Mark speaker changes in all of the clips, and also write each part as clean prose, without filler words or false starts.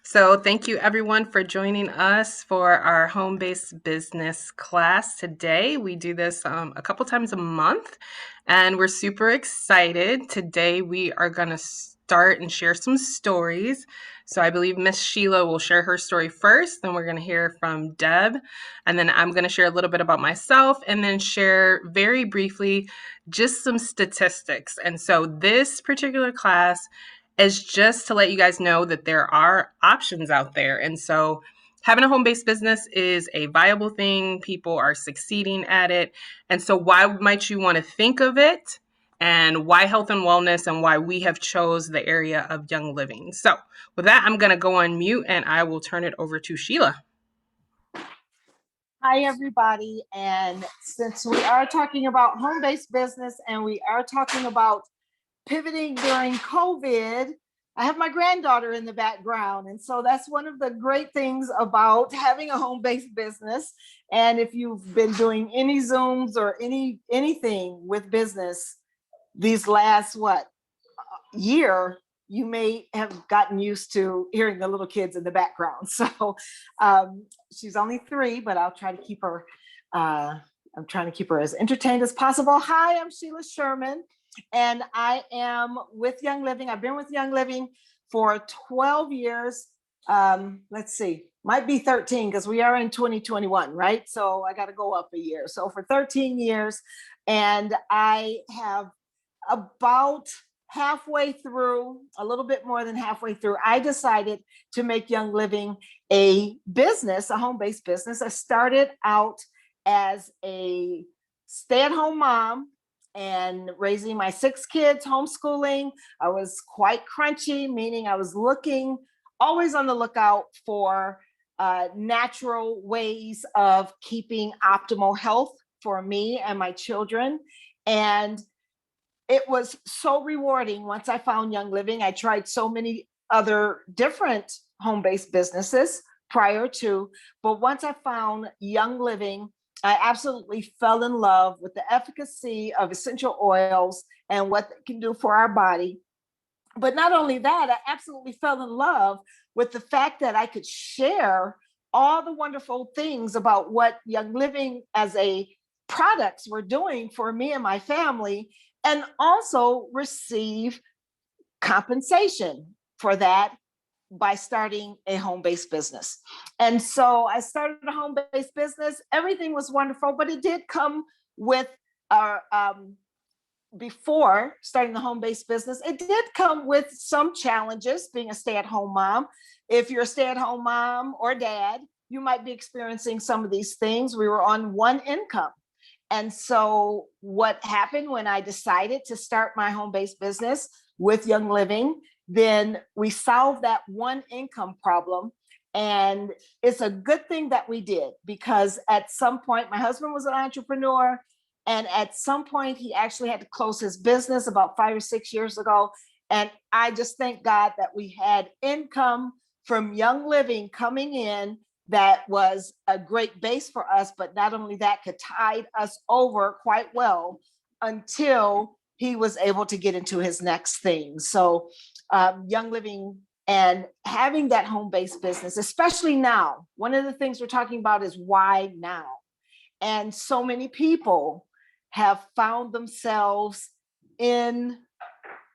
Speaker 1: So, thank you everyone for joining us for our home based business class today. We do this a couple times a month, and we're super excited. Today, we are going to start and share some stories. So, I believe Miss Sheila will share her story first, then we're going to hear from Deb, and then I'm going to share a little bit about myself and then share very briefly just some statistics. And so, this particular class is just to let you guys know that there are options out there. And so having a home-based business is a viable thing. People are succeeding at it. And so why might you want to think of it, and why health and wellness, and why we have chose the area of Young Living. So with that, I'm going to go on mute and I will turn it over to Sheila.
Speaker 2: Hi, everybody. And since we are talking about home-based business and we are talking about pivoting during COVID, I have my granddaughter in the background. And so that's one of the great things about having a home-based business. And if you've been doing any Zooms or anything with business these last, year, you may have gotten used to hearing the little kids in the background. So she's only 3, but I'll try to keep her, I'm trying to keep her as entertained as possible. Hi, I'm Sheila Sherman, and I am with Young Living. I've been with Young Living for 12 years. Let's see, might be 13 because we are in 2021, right? So I got to go up a year. So for 13 years, and I have about halfway through, a little bit more than halfway through, I decided to make Young Living a business, a home-based business. I started out as a stay-at-home mom and raising my 6 kids, homeschooling. I was quite crunchy, meaning I was always on the lookout for natural ways of keeping optimal health for me and my children. And it was so rewarding once I found Young Living. I tried so many other different home-based businesses prior to, but once I found Young Living, I absolutely fell in love with the efficacy of essential oils and what they can do for our body. But not only that, I absolutely fell in love with the fact that I could share all the wonderful things about what Young Living as a products were doing for me and my family, and also receive compensation for that by starting a home-based business. And so I started a home-based business. Everything was wonderful, but it did come with before starting the home-based business, it did come with some challenges being a stay-at-home mom. If you're a stay-at-home mom or dad, you might be experiencing some of these things. We were on one income. And so what happened when I decided to start my home-based business with Young Living, then we solved that one income problem. And it's a good thing that we did, because at some point, my husband was an entrepreneur. And at some point, he actually had to close his business about 5 or 6 years ago. And I just thank God that we had income from Young Living coming in that was a great base for us, but not only that, could tide us over quite well until he was able to get into his next thing. So Young Living and having that home-based business, especially now, one of the things we're talking about is why now? And so many people have found themselves in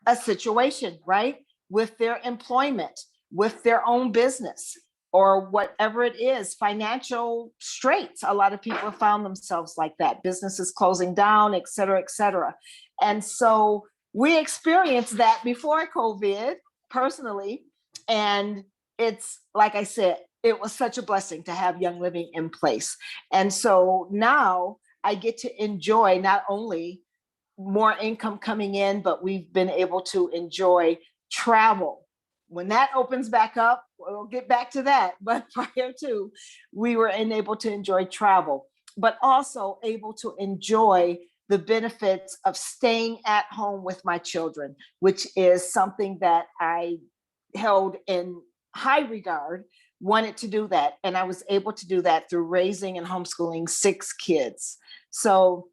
Speaker 2: a situation, right? With their employment, with their own business, or whatever it is, financial straits. A lot of people have found themselves like that, businesses closing down, et cetera, et cetera. And so we experienced that before COVID personally. And it's, like I said, it was such a blessing to have Young Living in place. And so now I get to enjoy not only more income coming in, but we've been able to enjoy travel. When that opens back up, we'll get back to that. But prior to, we were able to enjoy travel, but also able to enjoy the benefits of staying at home with my children, which is something that I held in high regard, wanted to do that. And I was able to do that through raising and homeschooling 6 kids. So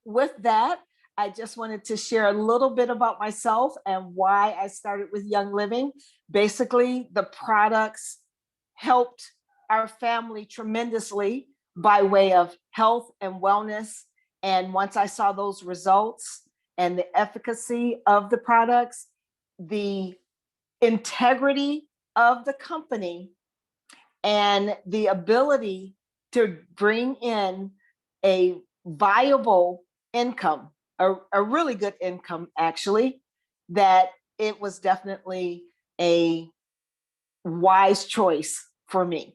Speaker 2: with that, I just wanted to share a little bit about myself and why I started with Young Living. Basically, the products helped our family tremendously by way of health and wellness. And once I saw those results and the efficacy of the products, the integrity of the company, and the ability to bring in a viable income, a really good income, actually, that it was definitely a wise choice for me.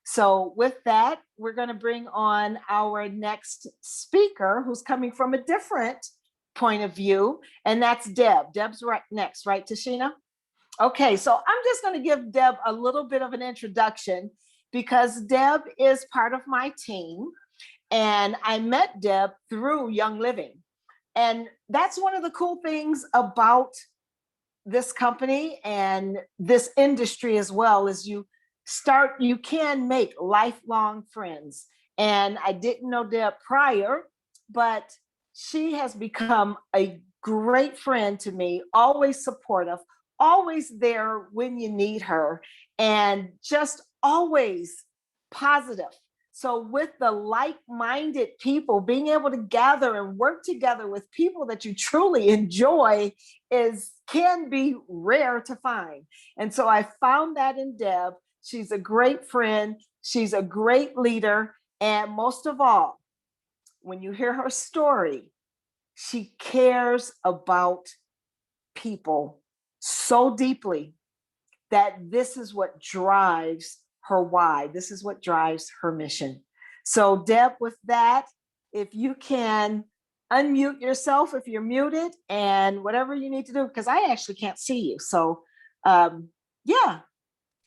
Speaker 2: So, with that, we're going to bring on our next speaker who's coming from a different point of view, and that's Deb. Deb's right next, right, Tashena? Okay, so I'm just going to give Deb a little bit of an introduction because Deb is part of my team, and I met Deb through Young Living. And that's one of the cool things about this company and this industry as well, is you can make lifelong friends. And I didn't know Deb prior, but she has become a great friend to me, always supportive, always there when you need her, and just always positive. So, with the like minded people, being able to gather and work together with people that you truly enjoy can be rare to find. And so I found that in Deb. She's a great friend, she's a great leader, and most of all, when you hear her story, she cares about people so deeply that this is what drives her why. This is what drives her mission. So, Deb, with that, if you can unmute yourself if you're muted and whatever you need to do, because I actually can't see you. So, yeah,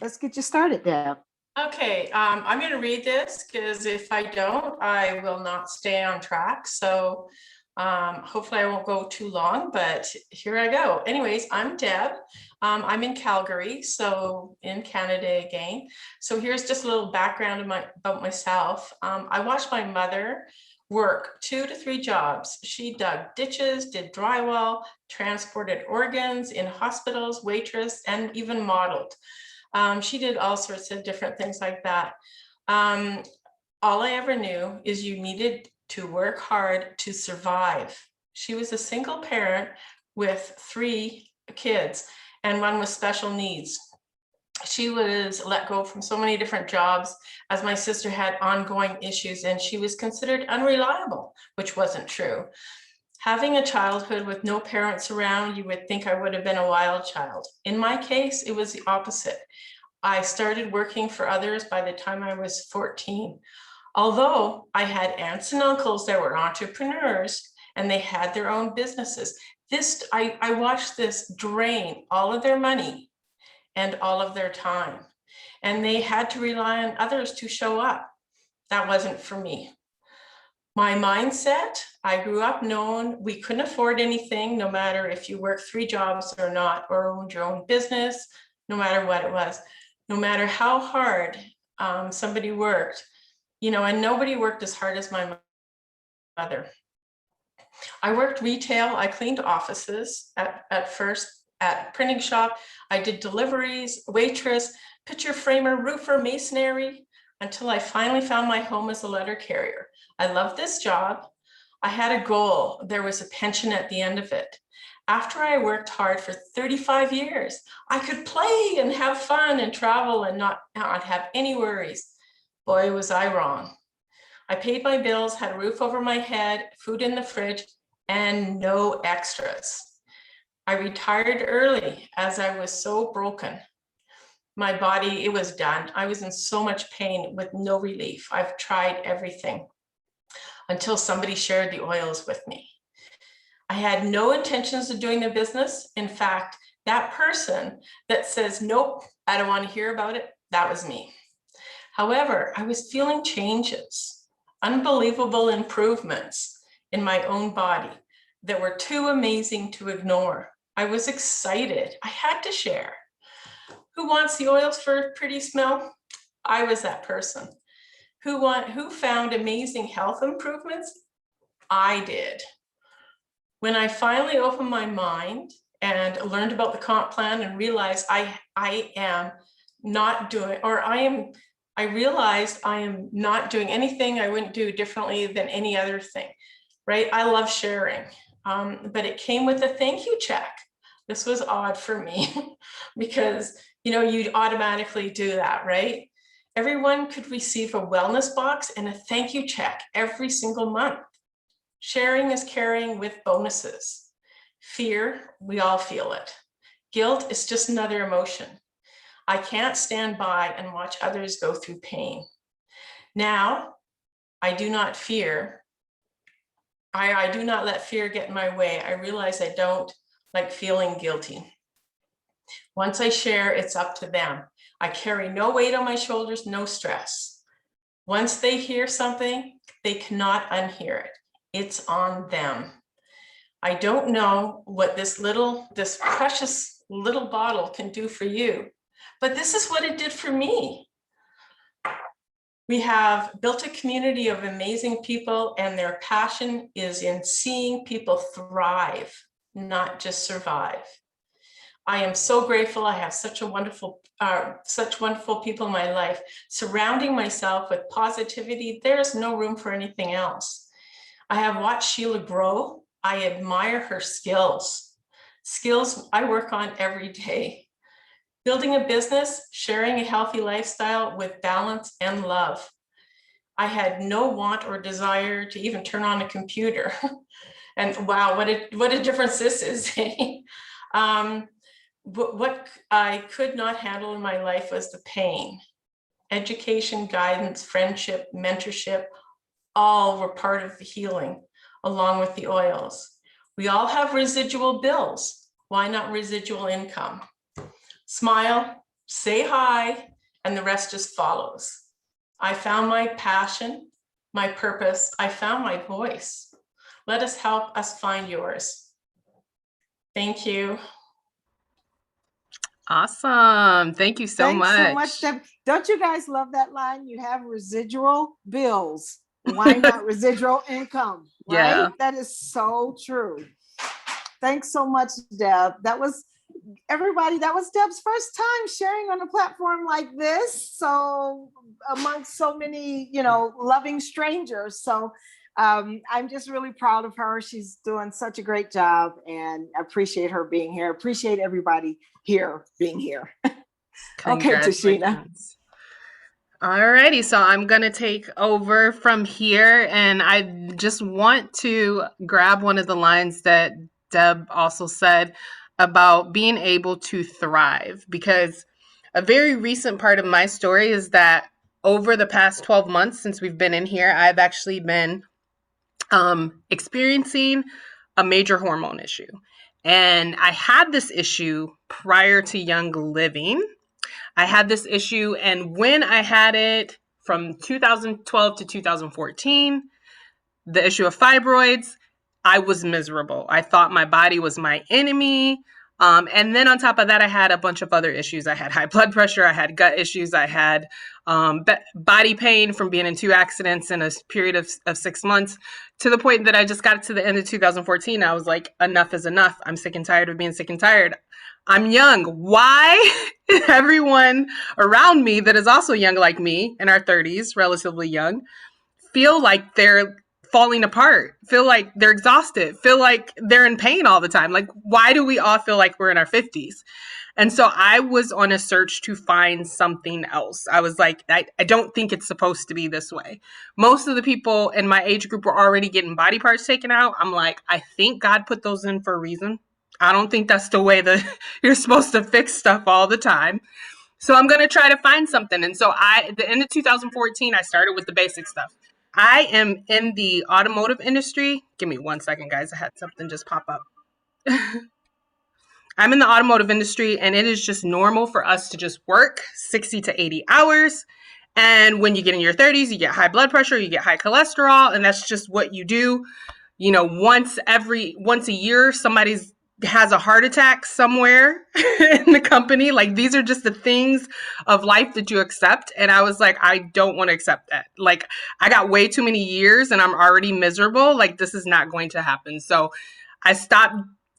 Speaker 2: let's get you started, Deb.
Speaker 3: Okay, I'm going to read this because if I don't, I will not stay on track. So hopefully I won't go too long, but here I go. Anyways, I'm Deb. I'm in Calgary, so in Canada again. So here's just a little background about myself. I watched my mother work 2 to 3 jobs. She dug ditches, did drywall, transported organs in hospitals, waitress, and even modeled. She did all sorts of different things like that. All I ever knew is you needed to work hard to survive. She was a single parent with 3 kids and one with special needs. She was let go from so many different jobs as my sister had ongoing issues, and she was considered unreliable, which wasn't true. Having a childhood with no parents around, you would think I would have been a wild child. In my case, it was the opposite. I started working for others by the time I was 14. Although I had aunts and uncles that were entrepreneurs and they had their own businesses, I watched this drain all of their money and all of their time. And they had to rely on others to show up. That wasn't for me. My mindset, I grew up knowing we couldn't afford anything, no matter if you worked 3 jobs or not, or owned your own business, no matter what it was, no matter how hard somebody worked, and nobody worked as hard as my mother. I worked retail, I cleaned offices at first at printing shop. I did deliveries, waitress, picture framer, roofer, masonry, until I finally found my home as a letter carrier. I loved this job. I had a goal. There was a pension at the end of it. After I worked hard for 35 years, I could play and have fun and travel and not have any worries. Boy, was I wrong. I paid my bills, had a roof over my head, food in the fridge, and no extras. I retired early as I was so broken. My body, it was done. I was in so much pain with no relief. I've tried everything until somebody shared the oils with me. I had no intentions of doing the business. In fact, that person that says, nope, I don't want to hear about it, that was me. However, I was feeling changes, unbelievable improvements in my own body that were too amazing to ignore. I was excited. I had to share. Who wants the oils for a pretty smell? I was that person. Who found amazing health improvements? I did. When I finally opened my mind and learned about the comp plan and realized I am not doing, or I realized I am not doing anything I wouldn't do differently than any other thing, right? I love sharing, but it came with a thank you check. This was odd for me because, you know, you automatically do that, right? Everyone could receive a wellness box and a thank you check every single month. Sharing is caring with bonuses. Fear, we all feel it. Guilt is just another emotion. I can't stand by and watch others go through pain. Now, I do not fear. I do not let fear get in my way. I realize I don't like feeling guilty. Once I share, it's up to them. I carry no weight on my shoulders, no stress. Once they hear something, they cannot unhear it. It's on them. I don't know what this precious little bottle can do for you, but this is what it did for me. We have built a community of amazing people, and their passion is in seeing people thrive, not just survive. I am so grateful. I have such wonderful people in my life, surrounding myself with positivity. There's no room for anything else. I have watched Sheila grow. I admire her skills I work on every day. Building a business, sharing a healthy lifestyle with balance and love. I had no want or desire to even turn on a computer. And wow, what a difference this is. What I could not handle in my life was the pain. Education, guidance, friendship, mentorship, all were part of the healing, along with the oils. We all have residual bills. Why not residual income? Smile, say hi, and the rest just follows. I found my passion, my purpose. I found my voice. Let us help us find yours. Thank you.
Speaker 1: Awesome. Thank you so
Speaker 2: Thanks so
Speaker 1: much.
Speaker 2: much, Deb. Don't you guys love that line? You have residual bills. Why not residual income? Right?
Speaker 1: Yeah.
Speaker 2: That is so true. Thanks so much, Deb. That was everybody. That was Deb's first time sharing on a platform like this. So amongst so many, loving strangers. So I'm just really proud of her. She's doing such a great job, and I appreciate her being here. Appreciate everybody here being here. Okay, Tashena.
Speaker 1: Alrighty, so I'm gonna take over from here, and I just want to grab one of the lines that Deb also said about being able to thrive, because a very recent part of my story is that over the past 12 months since we've been in here, I've actually been experiencing a major hormone issue. And I had this issue prior to Young Living. I had this issue, and when I had it from 2012 to 2014, the issue of fibroids, I was miserable. I thought my body was my enemy. And then on top of that, I had a bunch of other issues. I had high blood pressure. I had gut issues. I had body pain from being in 2 accidents in a period of 6 months, to the point that I just got to the end of 2014. I was like, enough is enough. I'm sick and tired of being sick and tired. I'm young. Why everyone around me that is also young like me, in our 30s, relatively young, feel like they're falling apart, feel like they're exhausted, feel like they're in pain all the time? Like, why do we all feel like we're in our 50s? And so I was on a search to find something else. I was like, I don't think it's supposed to be this way. Most of the people in my age group were already getting body parts taken out. I'm like, I think God put those in for a reason. I don't think that's the way that you're supposed to fix stuff all the time. So I'm going to try to find something. And so at the end of 2014, I started with the basic stuff. I am in the automotive industry. Give me 1 second, guys. I had something just pop up. I'm in the automotive industry, and it is just normal for us to just work 60 to 80 hours. And when you get in your 30s, you get high blood pressure, you get high cholesterol, and that's just what you do. Once a year, somebody has a heart attack somewhere in the company. Like, these are just the things of life that you accept. And I was like, I don't want to accept that. Like, I got way too many years and I'm already miserable. Like, this is not going to happen. So I stopped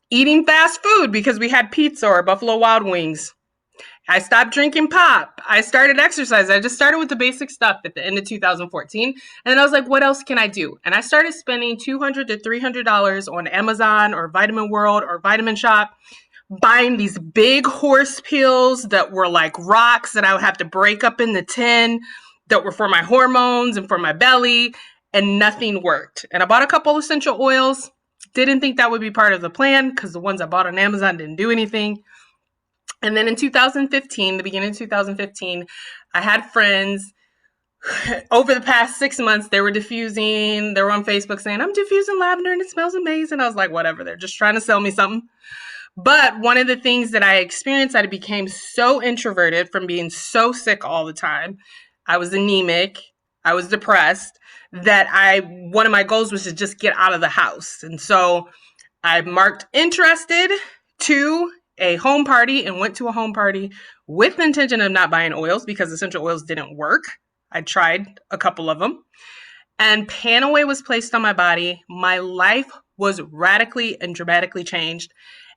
Speaker 1: eating fast food because we had pizza or Buffalo Wild Wings. I stopped drinking pop. I started exercise. I just started with the basic stuff at the end of 2014. And then I was like, what else can I do? And I started spending $200 to $300 on Amazon or Vitamin World or Vitamin Shop, buying these big horse pills that were like rocks that I would have to break up in the tin that were for my hormones and for my belly, and nothing worked. And I bought a couple essential oils. Didn't think that would be part of the plan because the ones I bought on Amazon didn't do anything. And then in 2015, the beginning of 2015, I had friends over the past 6 months, they were diffusing, they were on Facebook saying, I'm diffusing lavender and it smells amazing. I was like, whatever, they're just trying to sell me something. But one of the things that I experienced, I became so introverted from being so sick all the time. I was anemic, I was depressed, that one of my goals was to just get out of the house. And so I marked interested to a home party and went to a home party with the intention of not buying oils because essential oils didn't work. I tried a couple of them, and Panaway was placed on my body. My life was radically and dramatically changed,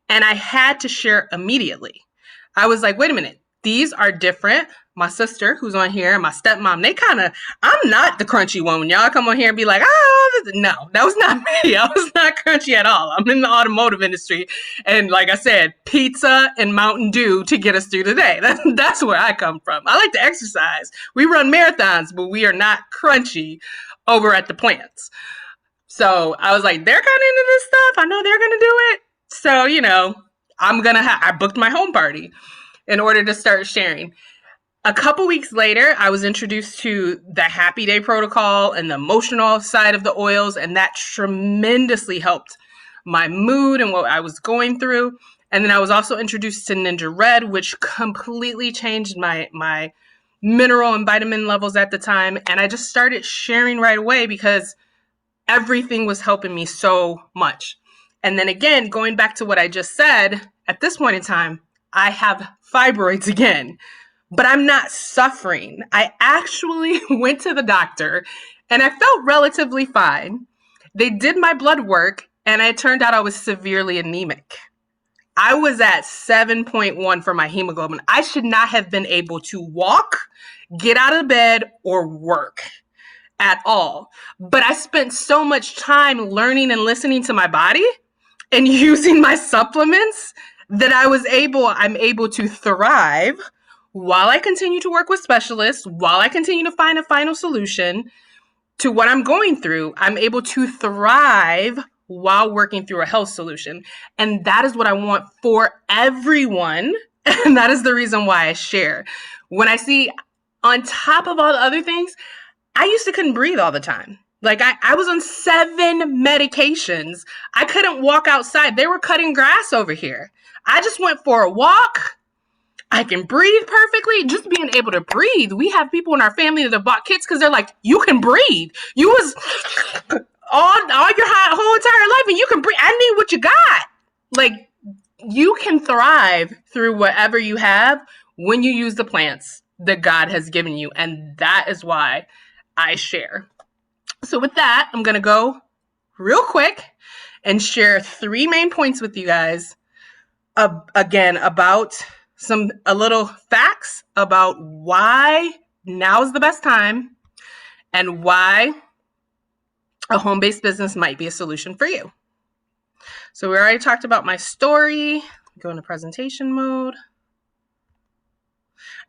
Speaker 1: and I had to share immediately. I was like, wait a minute, these are different. My sister, who's on here, and my stepmom, I'm not the crunchy one. When y'all come on here and be like, oh, no, that was not me. I was not crunchy at all. I'm in the automotive industry. And like I said, pizza and Mountain Dew to get us through the day. That's where I come from. I like to exercise. We run marathons, but we are not crunchy over at the plants. So I was like, they're kind of into this stuff. I know they're going to do it. So, I booked my home party in order to start sharing. A couple weeks later, I was introduced to the Happy Day protocol and the emotional side of the oils, and that tremendously helped my mood and what I was going through. And then I was also introduced to Ninja Red, which completely changed my mineral and vitamin levels at the time. And I just started sharing right away because everything was helping me so much. And then again, going back to what I just said, at this point in time, I have fibroids again. But I'm not suffering. I actually went to the doctor and I felt relatively fine. They did my blood work and it turned out I was severely anemic. I was at 7.1 for my hemoglobin. I should not have been able to walk, get out of bed, or work at all. But I spent so much time learning and listening to my body and using my supplements that I'm able to thrive while I continue to work with specialists, while I continue to find a final solution to what I'm going through. I'm able to thrive while working through a health solution. And that is what I want for everyone. And that is the reason why I share. When I see, on top of all the other things, I used to couldn't breathe all the time. Like I was on 7 medications. I couldn't walk outside. They were cutting grass over here. I just went for a walk. I can breathe perfectly. Just being able to breathe. We have people in our family that have bought kits because they're like, you can breathe. You was all your whole entire life and you can breathe. I need what you got. Like, you can thrive through whatever you have when you use the plants that God has given you. And that is why I share. So with that, I'm going to go real quick and share 3 main points with you guys. Again, about a little facts about why now is the best time and why a home-based business might be a solution for you. So we already talked about my story. Go into presentation mode.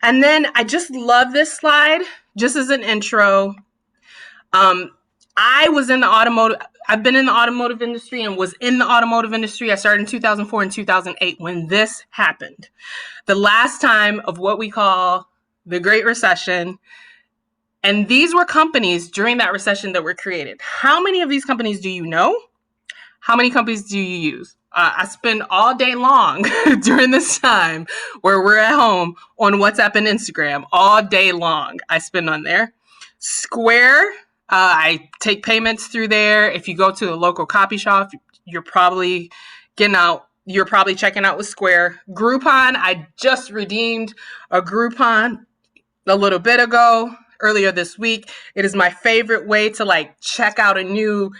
Speaker 1: And then I just love this slide, just as an intro. I was in the automotive, I've been in the automotive industry and was in the automotive industry. I started in 2004 and 2008 when this happened. The last time of what we call the Great Recession. And these were companies during that recession that were created. How many of these companies do you know? How many companies do you use? I spend all day long during this time where we're at home on WhatsApp and Instagram. All day long I spend on there. Square, I take payments through there. If you go to a local copy shop, you're probably checking out with Square. Groupon, I just redeemed a Groupon a little bit ago, earlier this week. It is my favorite way to check out a new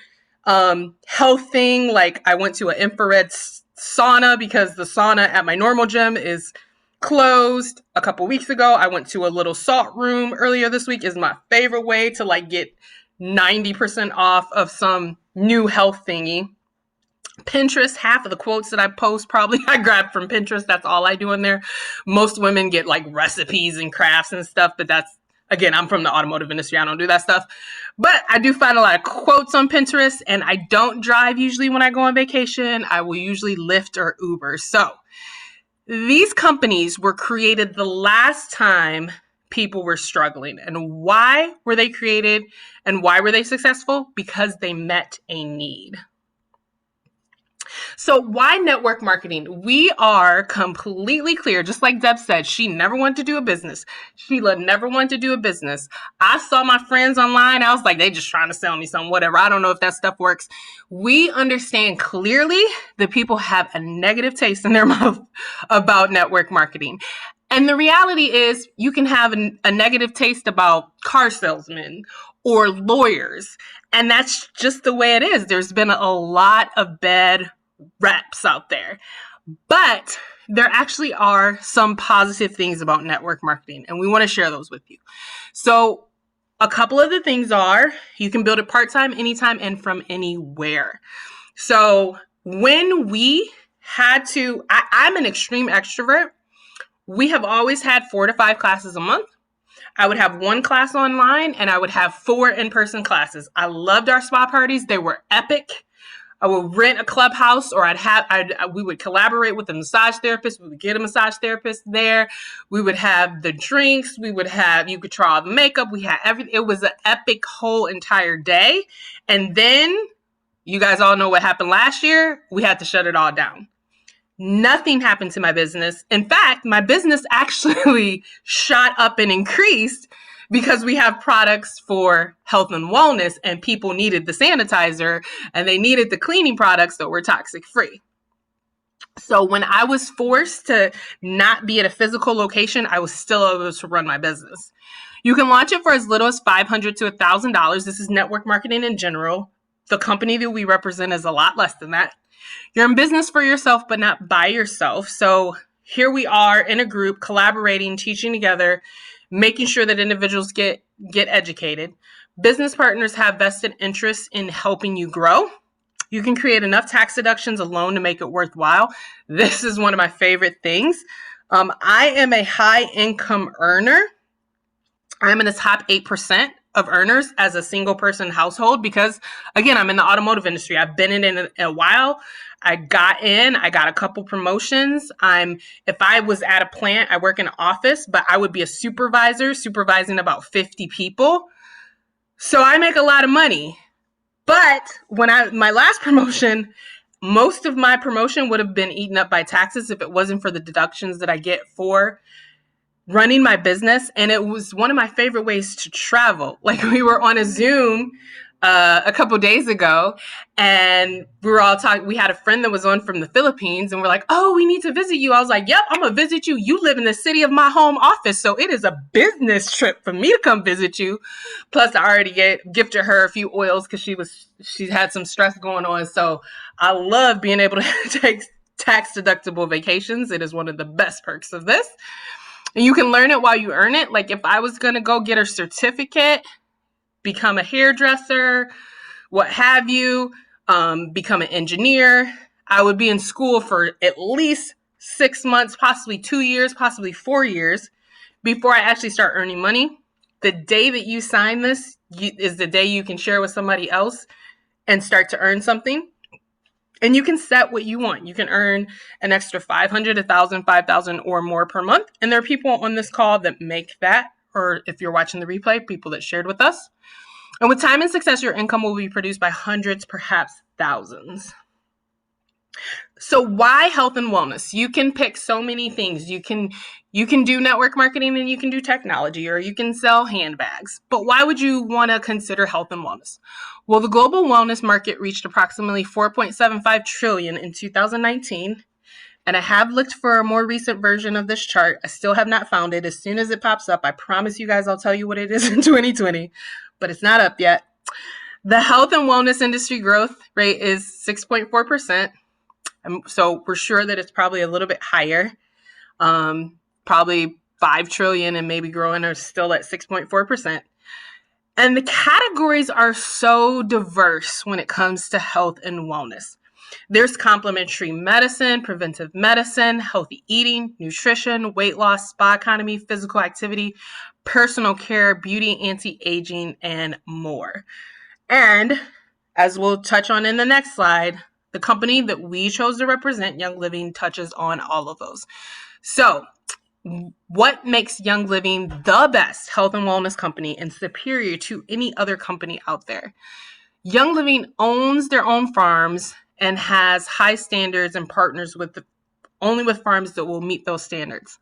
Speaker 1: Health thing, like I went to an infrared sauna because the sauna at my normal gym is closed a couple weeks ago. I went to a little salt room earlier this week. Is my favorite way to like get 90% off of some new health thingy. Pinterest, half of the quotes that I post probably I grab from Pinterest. That's all I do in there. Most women get like recipes and crafts and stuff, but that's, again, I'm from the automotive industry. I don't do that stuff. But I do find a lot of quotes on Pinterest, and I don't drive usually when I go on vacation. I will usually Lyft or Uber. So these companies were created the last time people were struggling. And why were they created and why were they successful? Because they met a need. So why network marketing? We are completely clear. Just like Deb said, she never wanted to do a business. Sheila never wanted to do a business. I saw my friends online. I was like, they just trying to sell me something, whatever. I don't know if that stuff works. We understand clearly that people have a negative taste in their mouth about network marketing. And the reality is you can have a negative taste about car salesmen or lawyers. And that's just the way it is. There's been a lot of bad reps out there. But there actually are some positive things about network marketing, and we want to share those with you. So a couple of the things are you can build it part-time, anytime, and from anywhere. So when we had to, I'm an extreme extrovert. We have always had 4 to 5 classes a month. I would have 1 class online and I would have 4 in-person classes. I loved our spa parties. They were epic. I would rent a clubhouse, or we would collaborate with a massage therapist. We would get a massage therapist there. We would have the drinks. You could try all the makeup. We had everything. It was an epic whole entire day. And then you guys all know what happened last year. We had to shut it all down. Nothing happened to my business. In fact, my business actually shot up and increased because we have products for health and wellness, and people needed the sanitizer and they needed the cleaning products that were toxic free. So when I was forced to not be at a physical location, I was still able to run my business. You can launch it for as little as $500 to $1,000. This is network marketing in general. The company that we represent is a lot less than that. You're in business for yourself, but not by yourself. So here we are in a group, collaborating, teaching together, making sure that individuals get educated. Business partners have vested interest in helping you grow. You can create enough tax deductions alone to make it worthwhile. This is one of my favorite things. I am a high income earner. I'm in the top 8% of earners as a single person household because, again, I'm in the automotive industry. I've been in it a while. I got a couple promotions. If I was at a plant, I work in an office, but I would be a supervisor supervising about 50 people. So I make a lot of money. But my last promotion, most of my promotion would have been eaten up by taxes if it wasn't for the deductions that I get for running my business. And it was one of my favorite ways to travel. Like, we were on a Zoom a couple days ago, and we were all talking. We had a friend that was on from the Philippines, and we're like, oh, we need to visit you. I was like, yep, I'm gonna visit you. You live in the city of my home office, so it is a business trip for me to come visit you. Plus, I already gifted her a few oils because she had some stress going on. So I love being able to take tax deductible vacations. It is one of the best perks of this. And you can learn it while you earn it. Like, if I was going to go get a certificate, become a hairdresser, what have you, become an engineer, I would be in school for at least 6 months, possibly 2 years, possibly 4 years before I actually start earning money. The day that you sign this is the day you can share with somebody else and start to earn something. And you can set what you want. You can earn an extra $500, $1,000, $5,000 or more per month. And there are people on this call that make that, or if you're watching the replay, people that shared with us. And with time and success, your income will be produced by hundreds, perhaps thousands. So why health and wellness? You can pick so many things. You can do network marketing, and you can do technology, or you can sell handbags. But why would you want to consider health and wellness? Well, the global wellness market reached approximately $4.75 trillion in 2019. And I have looked for a more recent version of this chart. I still have not found it. As soon as it pops up, I promise you guys I'll tell you what it is in 2020, but it's not up yet. The health and wellness industry growth rate is 6.4%. So we're sure that it's probably a little bit higher. Probably 5 trillion and maybe growing are still at 6.4%. And the categories are so diverse when it comes to health and wellness. There's complementary medicine, preventive medicine, healthy eating, nutrition, weight loss, spa economy, physical activity, personal care, beauty, anti-aging, and more. And as we'll touch on in the next slide, the company that we chose to represent, Young Living, touches on all of those. So what makes Young Living the best health and wellness company and superior to any other company out there? Young Living owns their own farms and has high standards and partners only with farms that will meet those standards.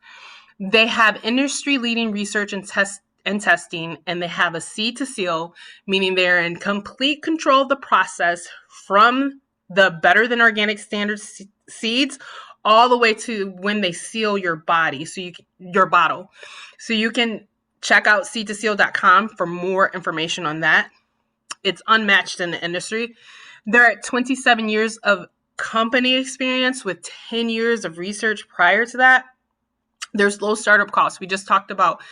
Speaker 1: They have industry-leading research and testing, and they have a seed to seal, meaning they're in complete control of the process from the better than organic standard seeds all the way to when they seal your body, your bottle. So you can check out seed2seal.com for more information on that. It's unmatched in the industry. They're at 27 years of company experience with 10 years of research prior to that. There's low startup costs. We just talked about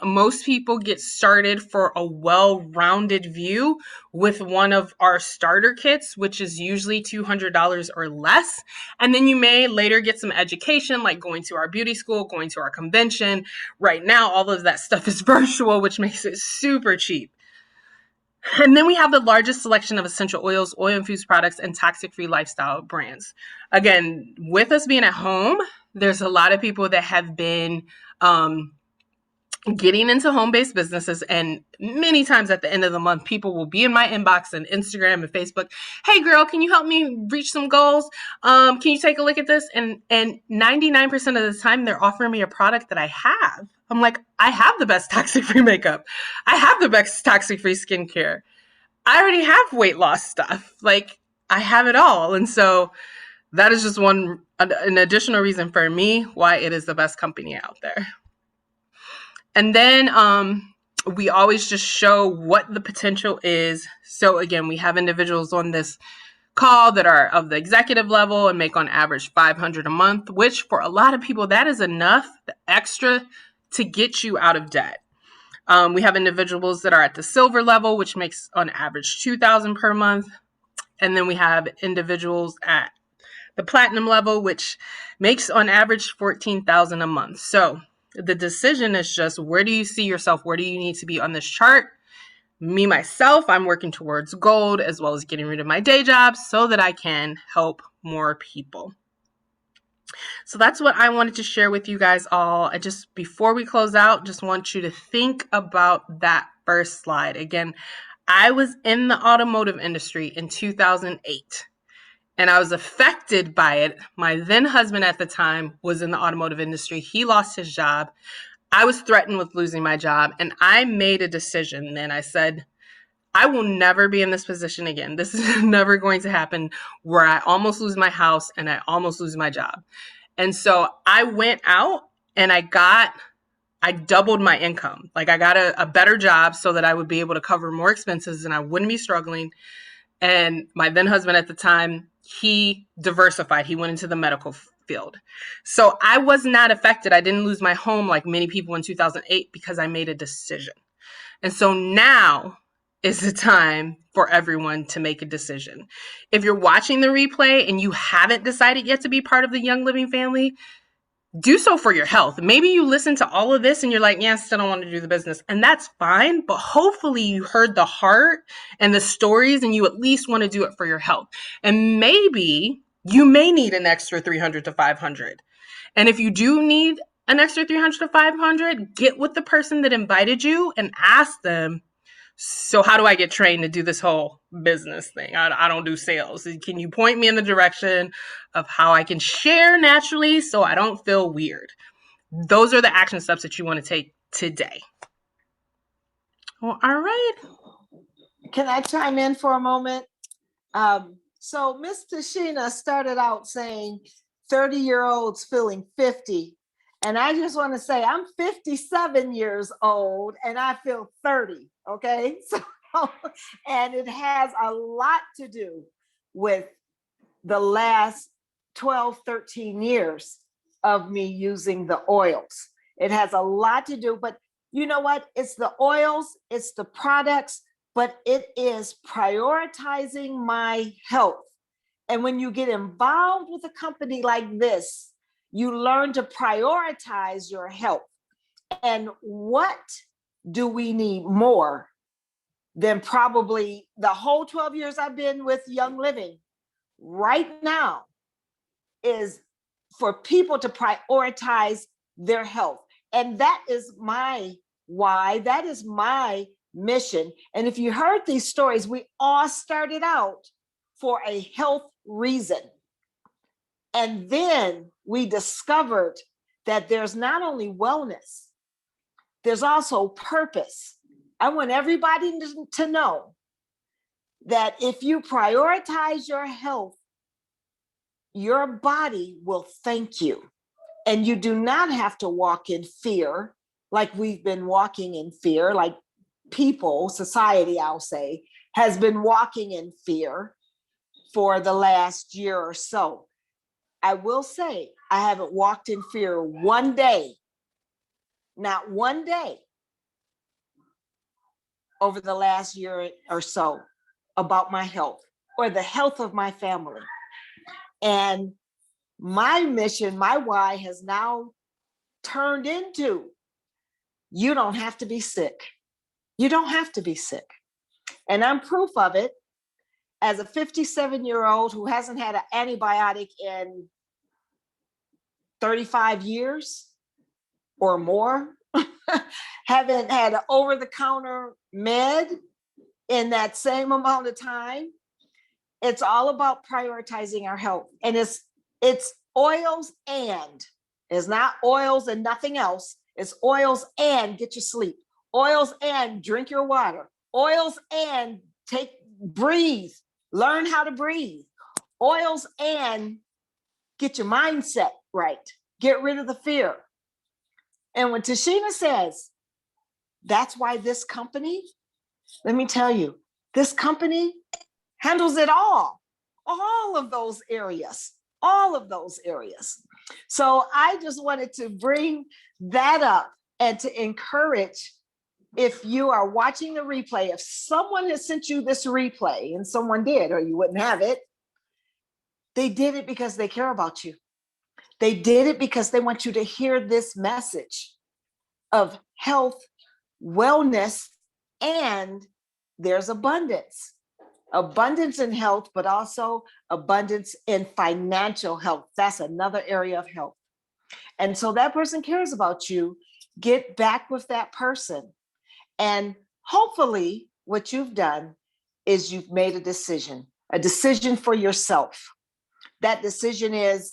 Speaker 1: most people get started for a well-rounded view with one of our starter kits, which is usually $200 or less. And then you may later get some education, like going to our beauty school, going to our convention. Right now, all of that stuff is virtual, which makes it super cheap. And then we have the largest selection of essential oils, oil-infused products, and toxic-free lifestyle brands. Again, with us being at home, there's a lot of people that have been getting into home-based businesses, and many times at the end of the month, people will be in my inbox and Instagram and Facebook. Hey, girl, can you help me reach some goals? Can you take a look at this? And 99% of the time, they're offering me a product that I have. I'm like, I have the best toxic-free makeup. I have the best toxic-free skincare. I already have weight loss stuff. Like, I have it all. And so that is just an additional reason for me why it is the best company out there. And then we always just show what the potential is. So again, we have individuals on this call that are of the executive level and make on average $500 a month, which for a lot of people, that is enough, the extra, to get you out of debt. We have individuals that are at the silver level, which makes on average $2,000 per month. And then we have individuals at the platinum level, which makes on average $14,000 a month. So the decision is just, where do you see yourself? Where do you need to be on this chart? Me, myself, I'm working towards gold as well as getting rid of my day job so that I can help more people. So that's what I wanted to share with you guys all. Before we close out, just want you to think about that first slide. Again, I was in the automotive industry in 2008. And I was affected by it. My then husband at the time was in the automotive industry. He lost his job. I was threatened with losing my job. And I made a decision. Then I said, I will never be in this position again. This is never going to happen, where I almost lose my house and I almost lose my job. And so I went out and I doubled my income. Like, I got a better job so that I would be able to cover more expenses and I wouldn't be struggling. And my then husband at the time, he diversified. He went into the medical field. So I was not affected. I didn't lose my home like many people in 2008 because I made a decision. And so now is the time for everyone to make a decision. If you're watching the replay and you haven't decided yet to be part of the Young Living family, do so for your health. Maybe you listen to all of this and you're like, yeah, I still don't want to do the business. And that's fine. But hopefully you heard the heart and the stories and you at least want to do it for your health. And maybe you may need an extra 300 to 500. And if you do need an extra 300 to 500, get with the person that invited you and ask them, so how do I get trained to do this whole business thing? I don't do sales. Can you point me in the direction of how I can share naturally so I don't feel weird? Those are the action steps that you want to take today. Well, all right.
Speaker 2: Can I chime in for a moment? So Miss Tashena started out saying 30-year-olds feeling 50. And I just want to say I'm 57 years old and I feel 30. Okay. So And it has a lot to do with the last 12, 13 years of me using the oils. It has a lot to do, but you know what? It's the oils, it's the products, but it is prioritizing my health. And when you get involved with a company like this, you learn to prioritize your health. And what do we need more than probably the whole 12 years I've been with Young Living right now is for people to prioritize their health. And that is my why, that is my mission. And if you heard these stories, we all started out for a health reason. And then we discovered that there's not only wellness, there's also purpose. I want everybody to know that if you prioritize your health, your body will thank you. And you do not have to walk in fear like we've been walking in fear, like people, society, I'll say, has been walking in fear for the last year or so. I will say, I haven't walked in fear one day, not one day over the last year or so about my health or the health of my family. And my mission, my why has now turned into, you don't have to be sick. You don't have to be sick. And I'm proof of it as a 57-year-old who hasn't had an antibiotic in 35 years or more, haven't had an over-the-counter med in that same amount of time. It's all about prioritizing our health. And it's oils and, it's not oils and nothing else. It's oils and get your sleep. Oils and drink your water. Oils and breathe, learn how to breathe. Oils and get your mindset right. Get rid of the fear. And when Tashena says, that's why this company, let me tell you, this company handles it all of those areas, all of those areas. So I just wanted to bring that up and to encourage, if you are watching the replay, if someone has sent you this replay, and someone did, or you wouldn't have it, they did it because they care about you. They did it because they want you to hear this message of health, wellness, and there's abundance. Abundance in health, but also abundance in financial health. That's another area of health. And so that person cares about you. Get back with that person. And hopefully what you've done is you've made a decision for yourself. That decision is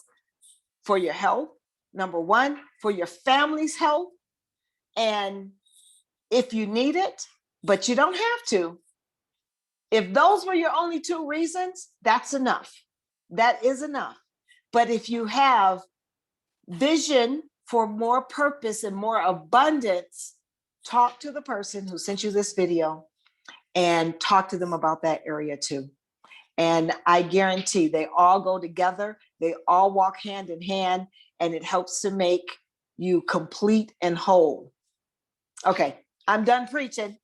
Speaker 2: for your health, number one, for your family's health. And if you need it, but you don't have to, if those were your only two reasons, that's enough. That is enough. But if you have vision for more purpose and more abundance, talk to the person who sent you this video and talk to them about that area too. And I guarantee they all go together. They all walk hand in hand, and it helps to make you complete and whole. Okay, I'm done preaching.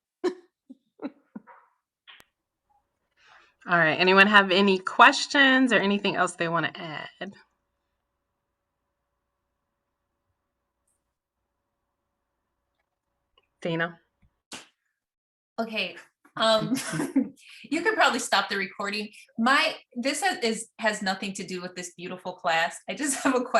Speaker 1: All right. Anyone have any questions or anything else they want to add? Dana?
Speaker 4: Okay. You could probably stop the recording. This has nothing to do with this beautiful class. I just have a question.